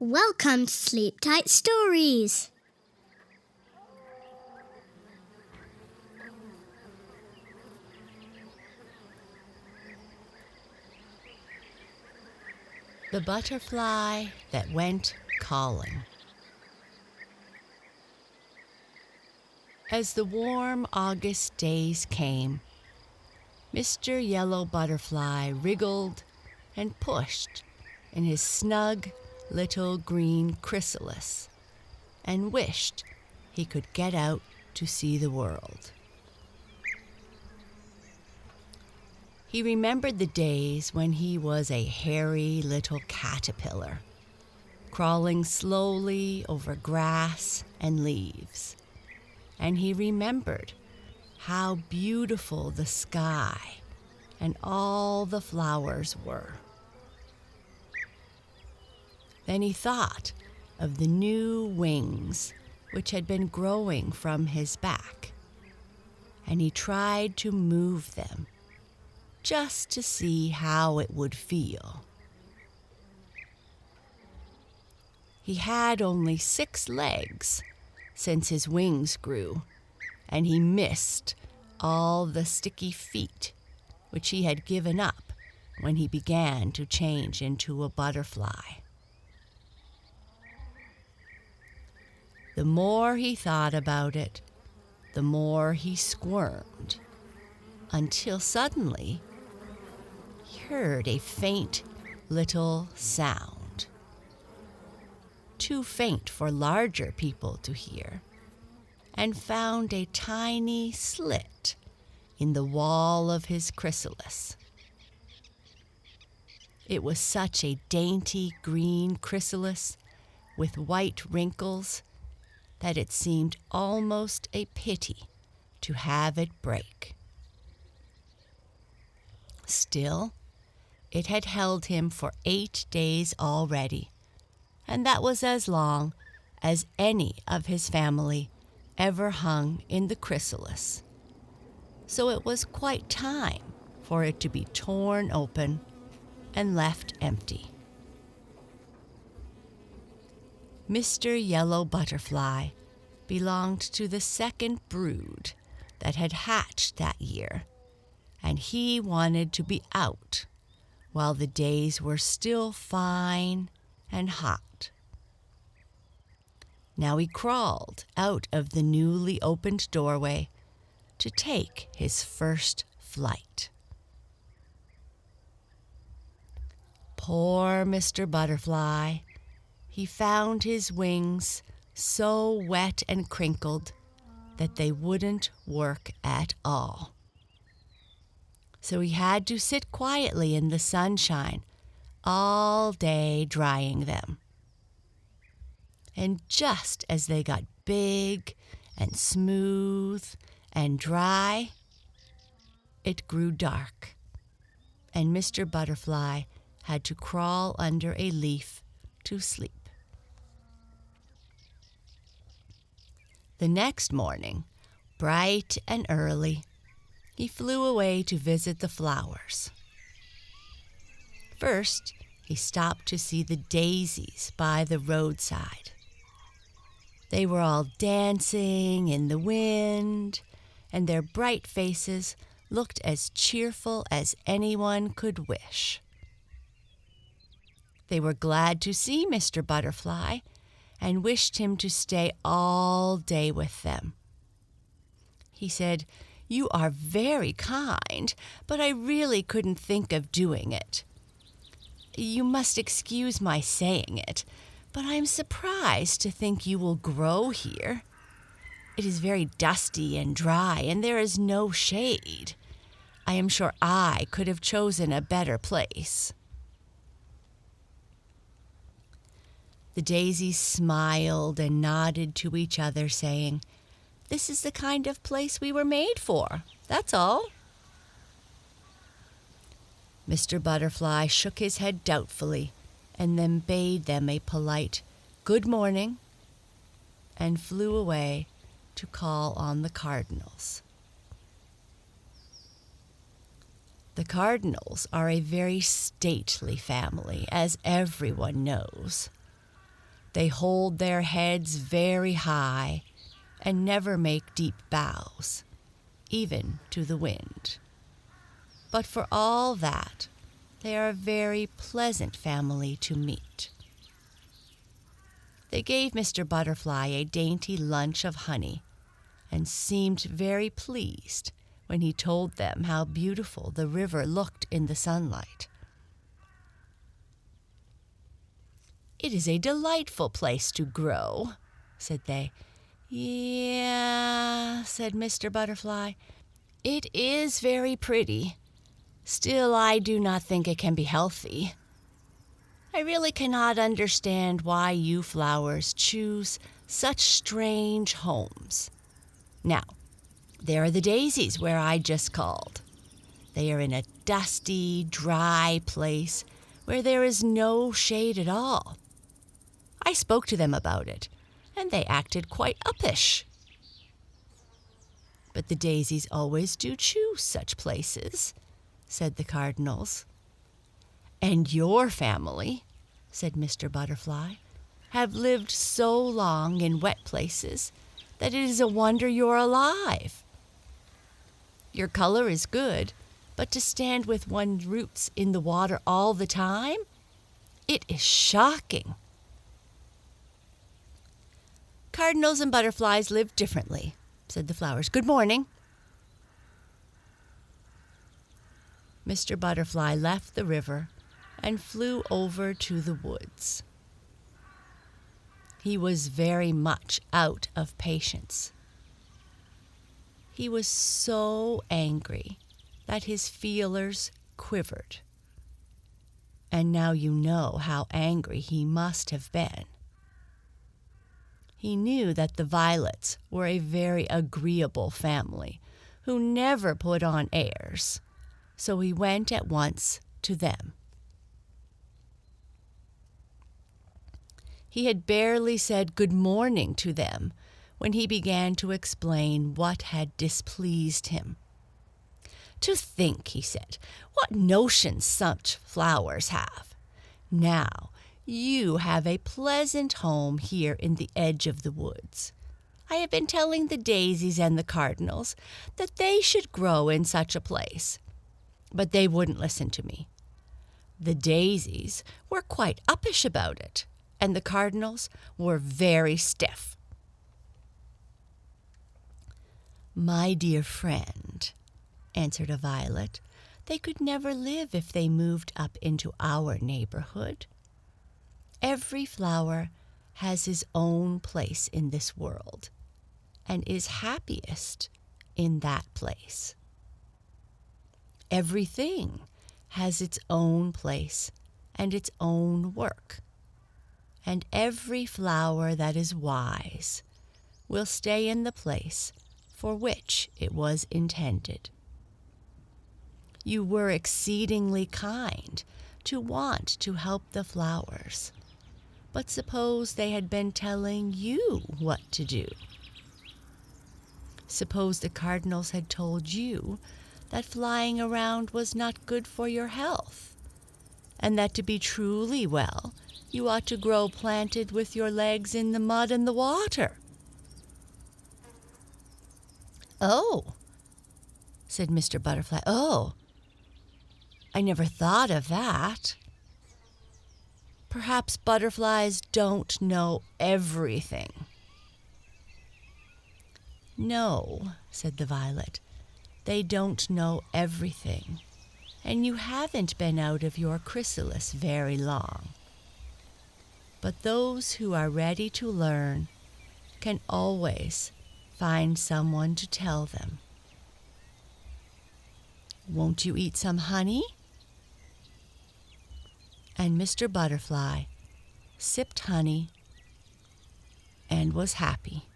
Welcome to Sleep Tight Stories. The butterfly that went calling. As the warm August days came, Mr. Yellow Butterfly wriggled and pushed in his snug little green chrysalis and wished he could get out to see the world. He remembered the days when he was a hairy little caterpillar, crawling slowly over grass and leaves. And he remembered how beautiful the sky and all the flowers were. Then he thought of the new wings which had been growing from his back, and he tried to move them just to see how it would feel. He had only 6 legs since his wings grew, and he missed all the sticky feet which he had given up when he began to change into a butterfly. The more he thought about it, the more he squirmed, until suddenly he heard a faint little sound, too faint for larger people to hear, and found a tiny slit in the wall of his chrysalis. It was such a dainty green chrysalis with white wrinkles that it seemed almost a pity to have it break. Still, it had held him for 8 days already, and that was as long as any of his family ever hung in the chrysalis. So it was quite time for it to be torn open and left empty. Mr. Yellow Butterfly belonged to the second brood that had hatched that year, and he wanted to be out while the days were still fine and hot. Now he crawled out of the newly opened doorway to take his first flight. Poor Mr. Butterfly. He found his wings so wet and crinkled that they wouldn't work at all. So he had to sit quietly in the sunshine all day drying them. And just as they got big and smooth and dry, it grew dark, and Mr. Butterfly had to crawl under a leaf to sleep. The next morning, bright and early, he flew away to visit the flowers. First, he stopped to see the daisies by the roadside. They were all dancing in the wind, and their bright faces looked as cheerful as anyone could wish. They were glad to see Mr. Butterfly and wished him to stay all day with them. He said, "You are very kind, but I really couldn't think of doing it. You must excuse my saying it, but I'm surprised to think you will grow here. It is very dusty and dry, and there is no shade. I am sure I could have chosen a better place." The daisies smiled and nodded to each other, saying, "This is the kind of place we were made for, that's all." Mr. Butterfly shook his head doubtfully and then bade them a polite "good morning" and flew away to call on the cardinals. The cardinals are a very stately family, as everyone knows. They hold their heads very high and never make deep bows, even to the wind. But for all that, they are a very pleasant family to meet. They gave Mr. Butterfly a dainty lunch of honey and seemed very pleased when he told them how beautiful the river looked in the sunlight. "It is a delightful place to grow," said they. "Yeah," said Mr. Butterfly, "it is very pretty. Still, I do not think it can be healthy. I really cannot understand why you flowers choose such strange homes. Now, there are the daisies where I just called. They are in a dusty, dry place where there is no shade at all. I spoke to them about it, and they acted quite uppish. But the daisies always do choose such places," said the cardinals. "And your family," said Mr. Butterfly, "have lived so long in wet places that it is a wonder you're alive. Your color is good, but to stand with one's roots in the water all the time, it is shocking." "Cardinals and butterflies live differently," said the flowers. "Good morning." Mr. Butterfly left the river and flew over to the woods. He was very much out of patience. He was so angry that his feelers quivered. And now you know how angry he must have been. He knew that the violets were a very agreeable family who never put on airs, so he went at once to them. He had barely said good morning to them when he began to explain what had displeased him. "To think," he said, "what notions such flowers have. Now, you have a pleasant home here in the edge of the woods. I have been telling the daisies and the cardinals that they should grow in such a place, but they wouldn't listen to me. The daisies were quite uppish about it, and the cardinals were very stiff." "My dear friend," answered a violet, "they could never live if they moved up into our neighborhood. Every flower has his own place in this world and is happiest in that place. Everything has its own place and its own work, and every flower that is wise will stay in the place for which it was intended. You were exceedingly kind to want to help the flowers, but suppose they had been telling you what to do? Suppose the cardinals had told you that flying around was not good for your health, and that to be truly well, you ought to grow planted with your legs in the mud and the water." "Oh," said Mr. Butterfly. "Oh, I never thought of that. Perhaps butterflies don't know everything." "No," said the violet, "they don't know everything, and you haven't been out of your chrysalis very long. But those who are ready to learn can always find someone to tell them. Won't you eat some honey?" And Mr. Butterfly sipped honey and was happy.